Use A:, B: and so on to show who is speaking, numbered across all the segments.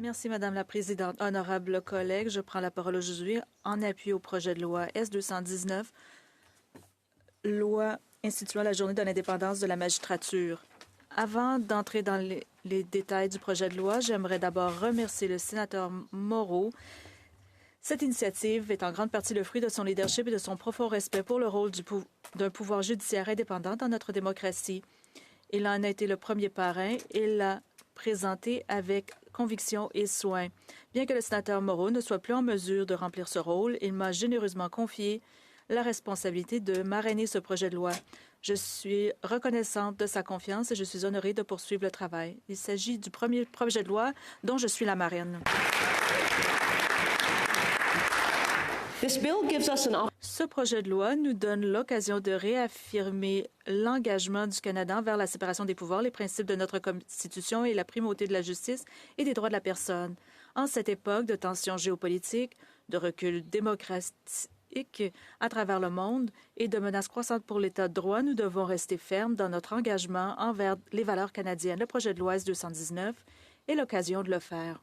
A: Merci, Madame la Présidente. Honorables collègues, je prends la parole aujourd'hui en appui au projet de loi S-219, loi instituant la Journée de l'indépendance de la magistrature. Avant d'entrer dans les détails du projet de loi, j'aimerais d'abord remercier le sénateur Moreau. Cette initiative est en grande partie le fruit de son leadership et de son profond respect pour le rôle d'un pouvoir judiciaire indépendant dans notre démocratie. Il en a été le premier parrain et l'a présenté avec conviction et soin. Bien que le sénateur Moreau ne soit plus en mesure de remplir ce rôle, il m'a généreusement confié la responsabilité de marrainer ce projet de loi. Je suis reconnaissante de sa confiance et je suis honorée de poursuivre le travail. Il s'agit du premier projet de loi dont je suis la marraine. Ce projet de loi nous donne l'occasion de réaffirmer l'engagement du Canada envers la séparation des pouvoirs, les principes de notre Constitution et la primauté de la justice et des droits de la personne. En cette époque de tensions géopolitiques, de recul démocratique à travers le monde et de menaces croissantes pour l'État de droit, nous devons rester fermes dans notre engagement envers les valeurs canadiennes. Le projet de loi S-219 est l'occasion de le faire.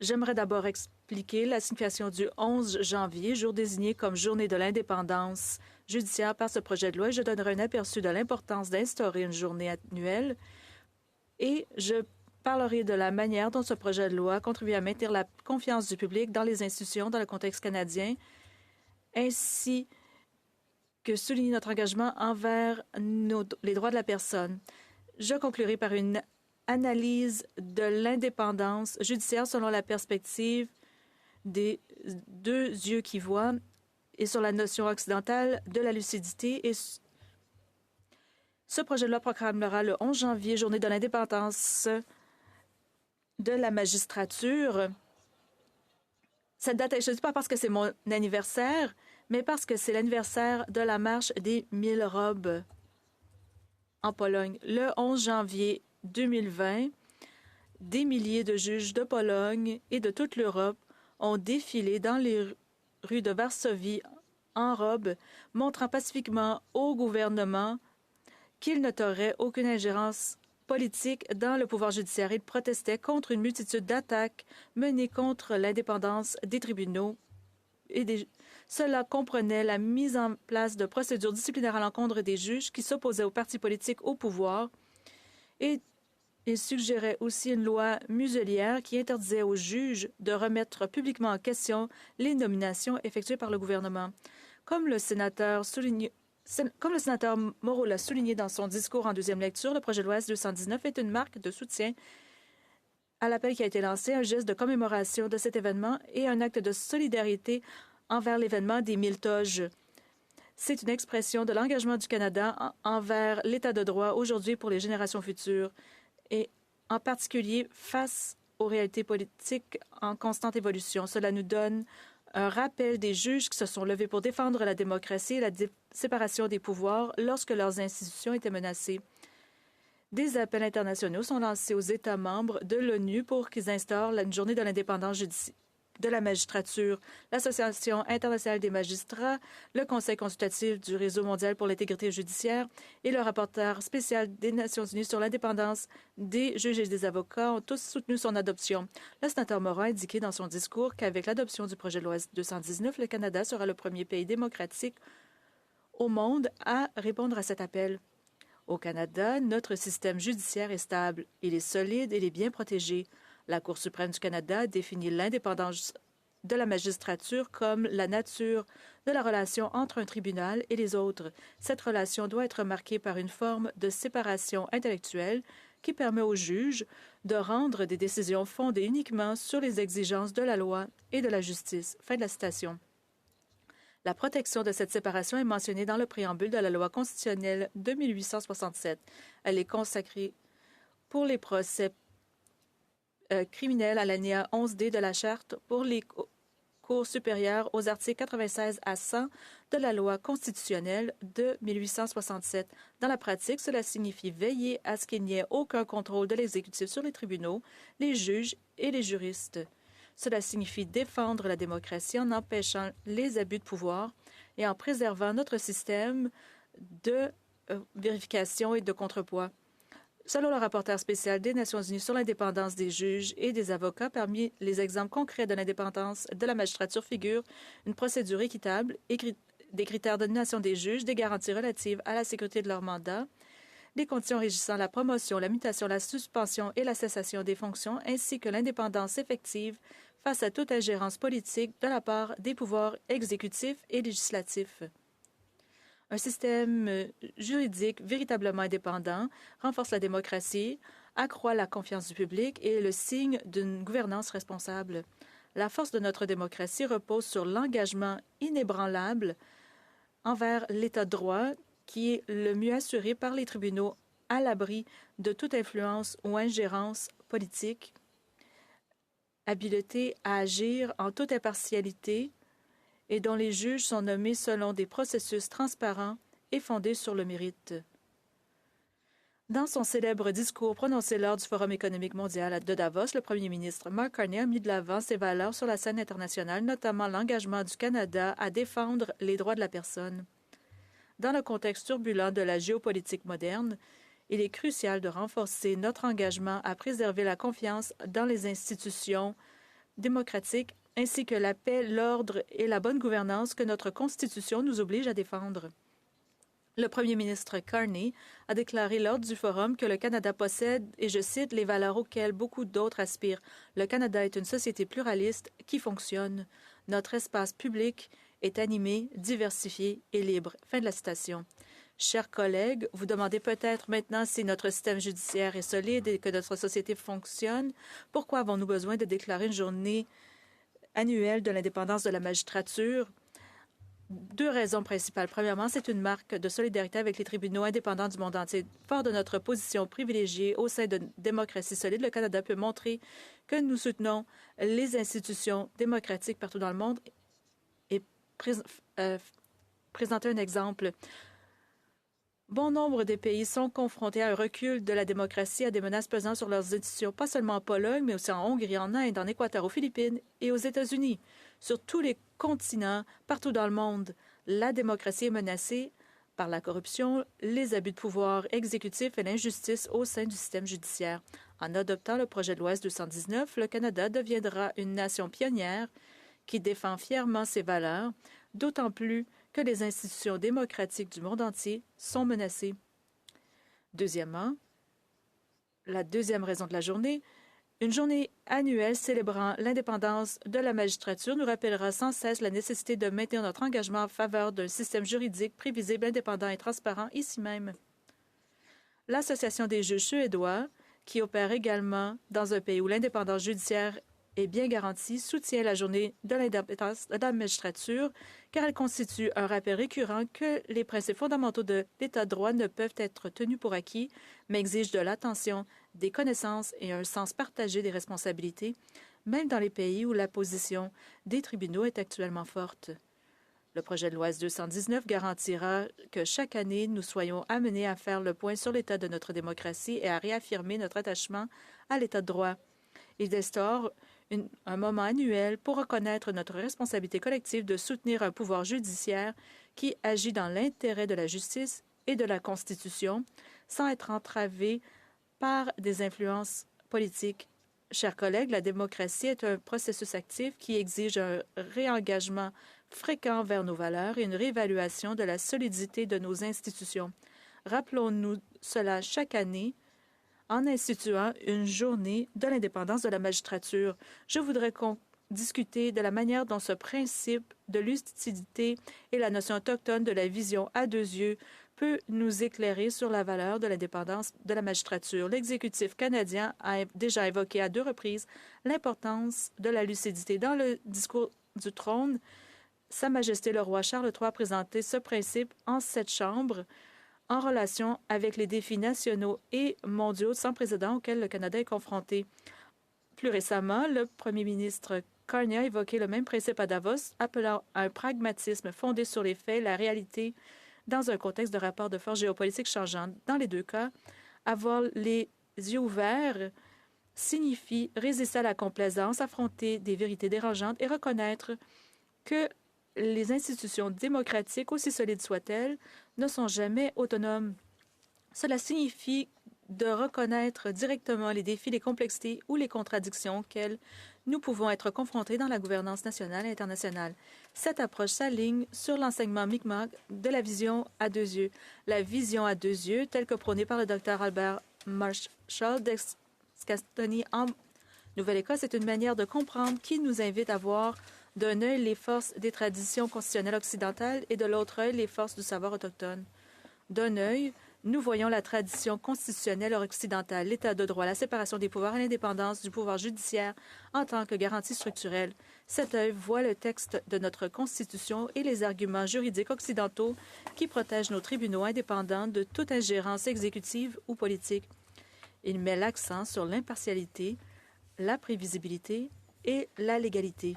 A: J'aimerais d'abord expliquer la signification du 11 janvier, jour désigné comme Journée de l'indépendance judiciaire par ce projet de loi. Je donnerai un aperçu de l'importance d'instaurer une journée annuelle et je parlerai de la manière dont ce projet de loi contribue à maintenir la confiance du public dans les institutions dans le contexte canadien, ainsi que souligner notre engagement envers les droits de la personne. Je conclurai par une analyse de l'indépendance judiciaire selon la perspective des deux yeux qui voient et sur la notion occidentale de la lucidité. Et ce projet de loi proclamera le 11 janvier, journée de l'indépendance de la magistrature. Cette date est choisie pas parce que c'est mon anniversaire, mais parce que c'est l'anniversaire de la marche des 1000 robes en Pologne. Le 11 janvier 2020, des milliers de juges de Pologne et de toute l'Europe ont défilé dans les rues de Varsovie en robe, montrant pacifiquement au gouvernement qu'il n'aurait aucune ingérence politique dans le pouvoir judiciaire. Ils protestaient contre une multitude d'attaques menées contre l'indépendance des tribunaux. Cela comprenait la mise en place de procédures disciplinaires à l'encontre des juges qui s'opposaient aux partis politiques au pouvoir. Et il suggérait aussi une loi muselière qui interdisait aux juges de remettre publiquement en question les nominations effectuées par le gouvernement. Comme le sénateur Moreau l'a souligné dans son discours en deuxième lecture, le projet de loi S-219 est une marque de soutien à l'appel qui a été lancé, un geste de commémoration de cet événement et un acte de solidarité envers l'événement des 1000 toges. C'est une expression de l'engagement du Canada envers l'État de droit aujourd'hui pour les générations futures et en particulier face aux réalités politiques en constante évolution. Cela nous donne un rappel des juges qui se sont levés pour défendre la démocratie et la séparation des pouvoirs lorsque leurs institutions étaient menacées. Des appels internationaux sont lancés aux États membres de l'ONU pour qu'ils instaurent une journée de l'indépendance de la magistrature. L'Association internationale des magistrats, le Conseil consultatif du Réseau mondial pour l'intégrité judiciaire et le rapporteur spécial des Nations unies sur l'indépendance des juges et des avocats ont tous soutenu son adoption. Le sénateur Moreau a indiqué dans son discours qu'avec l'adoption du projet de loi 219, le Canada sera le premier pays démocratique au monde à répondre à cet appel. Au Canada, notre système judiciaire est stable, il est solide et il est bien protégé. La Cour suprême du Canada définit l'indépendance de la magistrature comme la nature de la relation entre un tribunal et les autres. Cette relation doit être marquée par une forme de séparation intellectuelle qui permet aux juges de rendre des décisions fondées uniquement sur les exigences de la loi et de la justice. Fin de la citation. La protection de cette séparation est mentionnée dans le préambule de la loi constitutionnelle de 1867. Elle est consacrée pour les procès criminels à l'alinéa 11D de la Charte pour les cours supérieures aux articles 96 à 100 de la loi constitutionnelle de 1867. Dans la pratique, cela signifie veiller à ce qu'il n'y ait aucun contrôle de l'exécutif sur les tribunaux, les juges et les juristes. Cela signifie défendre la démocratie en empêchant les abus de pouvoir et en préservant notre système de vérification et de contrepoids. Selon le rapporteur spécial des Nations unies sur l'indépendance des juges et des avocats, parmi les exemples concrets de l'indépendance de la magistrature figurent une procédure équitable, des critères de nomination des juges, des garanties relatives à la sécurité de leur mandat, les conditions régissant la promotion, la mutation, la suspension et la cessation des fonctions, ainsi que l'indépendance effective face à toute ingérence politique de la part des pouvoirs exécutifs et législatifs. Un système juridique véritablement indépendant renforce la démocratie, accroît la confiance du public et est le signe d'une gouvernance responsable. La force de notre démocratie repose sur l'engagement inébranlable envers l'État de droit qui est le mieux assuré par les tribunaux à l'abri de toute influence ou ingérence politique, habileté à agir en toute impartialité et dont les juges sont nommés selon des processus transparents et fondés sur le mérite. Dans son célèbre discours prononcé lors du Forum économique mondial de Davos, le premier ministre Mark Carney a mis de l'avant ses valeurs sur la scène internationale, notamment l'engagement du Canada à défendre les droits de la personne. Dans le contexte turbulent de la géopolitique moderne, il est crucial de renforcer notre engagement à préserver la confiance dans les institutions démocratiques ainsi que la paix, l'ordre et la bonne gouvernance que notre Constitution nous oblige à défendre. Le premier ministre Carney a déclaré lors du forum que le Canada possède, et je cite, les valeurs auxquelles beaucoup d'autres aspirent. Le Canada est une société pluraliste qui fonctionne. Notre espace public est animé, diversifié et libre. Fin de la citation. Chers collègues, vous demandez peut-être maintenant si notre système judiciaire est solide et que notre société fonctionne. Pourquoi avons-nous besoin de déclarer une journée annuelle de l'indépendance de la magistrature? Deux raisons principales. Premièrement, c'est une marque de solidarité avec les tribunaux indépendants du monde entier. Fort de notre position privilégiée au sein d'une démocratie solide, le Canada peut montrer que nous soutenons les institutions démocratiques partout dans le monde et présenter un exemple. Bon nombre des pays sont confrontés à un recul de la démocratie, à des menaces pesant sur leurs institutions, pas seulement en Pologne, mais aussi en Hongrie, en Inde, en Équateur, aux Philippines et aux États-Unis. Sur tous les continents, partout dans le monde, la démocratie est menacée par la corruption, les abus de pouvoir exécutif et l'injustice au sein du système judiciaire. En adoptant le projet de loi S-219, le Canada deviendra une nation pionnière qui défend fièrement ses valeurs, d'autant plus que les institutions démocratiques du monde entier sont menacées. Deuxièmement, la deuxième raison de la journée, une journée annuelle célébrant l'indépendance de la magistrature nous rappellera sans cesse la nécessité de maintenir notre engagement en faveur d'un système juridique prévisible, indépendant et transparent ici même. L'Association des juges suédois, qui opère également dans un pays où l'indépendance judiciaire est bien garantie, soutient la journée de l'indépendance de la magistrature car elle constitue un rappel récurrent que les principes fondamentaux de l'État de droit ne peuvent être tenus pour acquis, mais exigent de l'attention, des connaissances et un sens partagé des responsabilités, même dans les pays où la position des tribunaux est actuellement forte. Le projet de loi S-219 garantira que chaque année, nous soyons amenés à faire le point sur l'état de notre démocratie et à réaffirmer notre attachement à l'État de droit. Il instaure un moment annuel pour reconnaître notre responsabilité collective de soutenir un pouvoir judiciaire qui agit dans l'intérêt de la justice et de la Constitution sans être entravé par des influences politiques. Chers collègues, la démocratie est un processus actif qui exige un réengagement fréquent vers nos valeurs et une réévaluation de la solidité de nos institutions. Rappelons-nous cela chaque année en instituant une journée de l'indépendance de la magistrature. Je voudrais discuter de la manière dont ce principe de lucidité et la notion autochtone de la vision à deux yeux peut nous éclairer sur la valeur de l'indépendance de la magistrature. L'exécutif canadien a déjà évoqué à 2 reprises l'importance de la lucidité. Dans le discours du trône, Sa Majesté le roi Charles III a présenté ce principe en cette chambre en relation avec les défis nationaux et mondiaux sans précédent auxquels le Canada est confronté. Plus récemment, le premier ministre Carney a évoqué le même principe à Davos, appelant à un pragmatisme fondé sur les faits, la réalité, dans un contexte de rapport de force géopolitique changeant. Dans les deux cas, avoir les yeux ouverts signifie résister à la complaisance, affronter des vérités dérangeantes et reconnaître que les institutions démocratiques, aussi solides soient-elles, ne sont jamais autonomes. Cela signifie de reconnaître directement les défis, les complexités ou les contradictions auxquelles nous pouvons être confrontés dans la gouvernance nationale et internationale. Cette approche s'aligne sur l'enseignement Mi'kmaq de la vision à deux yeux. La vision à deux yeux, telle que prônée par le Dr Albert Marshall d'Excastony en Nouvelle-Écosse, est une manière de comprendre qui nous invite à voir d'un œil les forces des traditions constitutionnelles occidentales et de l'autre œil les forces du savoir autochtone. D'un œil, nous voyons la tradition constitutionnelle occidentale, l'état de droit, la séparation des pouvoirs et l'indépendance du pouvoir judiciaire en tant que garantie structurelle. Cet œil voit le texte de notre Constitution et les arguments juridiques occidentaux qui protègent nos tribunaux indépendants de toute ingérence exécutive ou politique. Il met l'accent sur l'impartialité, la prévisibilité et la légalité.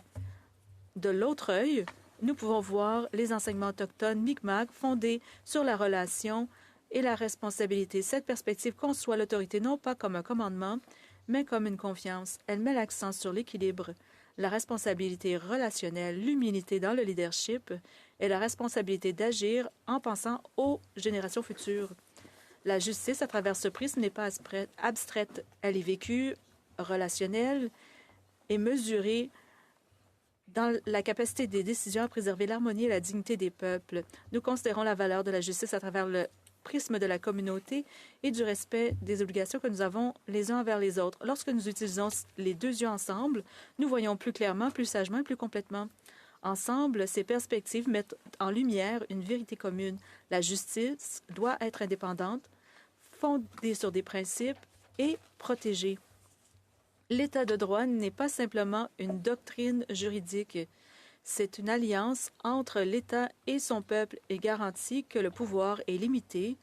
A: De l'autre œil, nous pouvons voir les enseignements autochtones Mi'kmaq fondés sur la relation et la responsabilité. Cette perspective conçoit l'autorité non pas comme un commandement, mais comme une confiance. Elle met l'accent sur l'équilibre, la responsabilité relationnelle, l'humilité dans le leadership et la responsabilité d'agir en pensant aux générations futures. La justice, à travers ce prisme, n'est pas abstraite. Elle est vécue, relationnelle et mesurée dans la capacité des décisions à préserver l'harmonie et la dignité des peuples. Nous considérons la valeur de la justice à travers le prisme de la communauté et du respect des obligations que nous avons les uns envers les autres. Lorsque nous utilisons les deux yeux ensemble, nous voyons plus clairement, plus sagement et plus complètement. Ensemble, ces perspectives mettent en lumière une vérité commune. La justice doit être indépendante, fondée sur des principes et protégée. L'État de droit n'est pas simplement une doctrine juridique. C'est une alliance entre l'État et son peuple et garantit que le pouvoir est limité,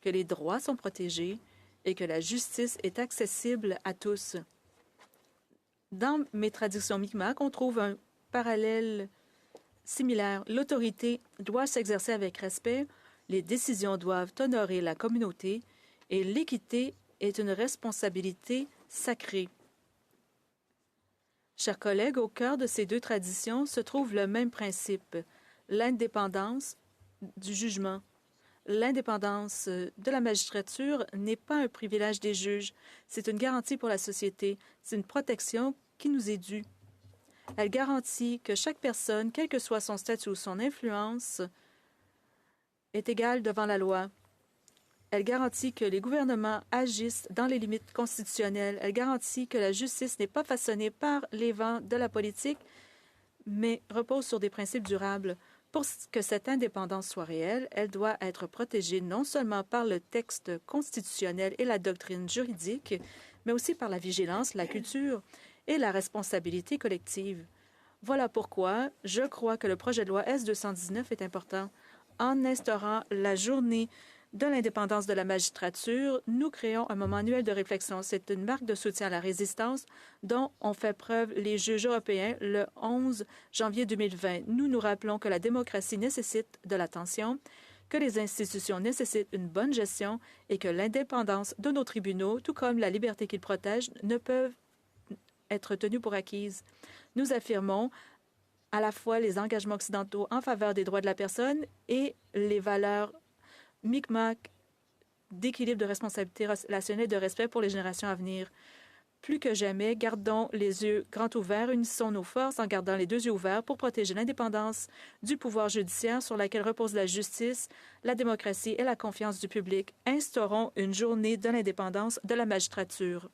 A: que les droits sont protégés et que la justice est accessible à tous. Dans mes traditions Mi'kmaq, on trouve un parallèle similaire. L'autorité doit s'exercer avec respect, les décisions doivent honorer la communauté et l'équité est une responsabilité sacrée. Chers collègues, au cœur de ces deux traditions se trouve le même principe, l'indépendance du jugement. L'indépendance de la magistrature n'est pas un privilège des juges, c'est une garantie pour la société, c'est une protection qui nous est due. Elle garantit que chaque personne, quel que soit son statut ou son influence, est égale devant la loi. Elle garantit que les gouvernements agissent dans les limites constitutionnelles. Elle garantit que la justice n'est pas façonnée par les vents de la politique, mais repose sur des principes durables. Pour que cette indépendance soit réelle, elle doit être protégée non seulement par le texte constitutionnel et la doctrine juridique, mais aussi par la vigilance, la culture et la responsabilité collective. Voilà pourquoi je crois que le projet de loi S-219 est important. En instaurant la journée de l'indépendance de la magistrature, nous créons un moment annuel de réflexion. C'est une marque de soutien à la résistance dont ont fait preuve les juges européens le 11 janvier 2020. Nous nous rappelons que la démocratie nécessite de l'attention, que les institutions nécessitent une bonne gestion et que l'indépendance de nos tribunaux, tout comme la liberté qu'ils protègent, ne peuvent être tenues pour acquises. Nous affirmons à la fois les engagements occidentaux en faveur des droits de la personne et les valeurs Mi'kmaq d'équilibre, de responsabilité relationnelle et de respect pour les générations à venir. Plus que jamais, gardons les yeux grands ouverts, unissons nos forces en gardant les deux yeux ouverts pour protéger l'indépendance du pouvoir judiciaire sur laquelle repose la justice, la démocratie et la confiance du public. Instaurons une journée de l'indépendance de la magistrature.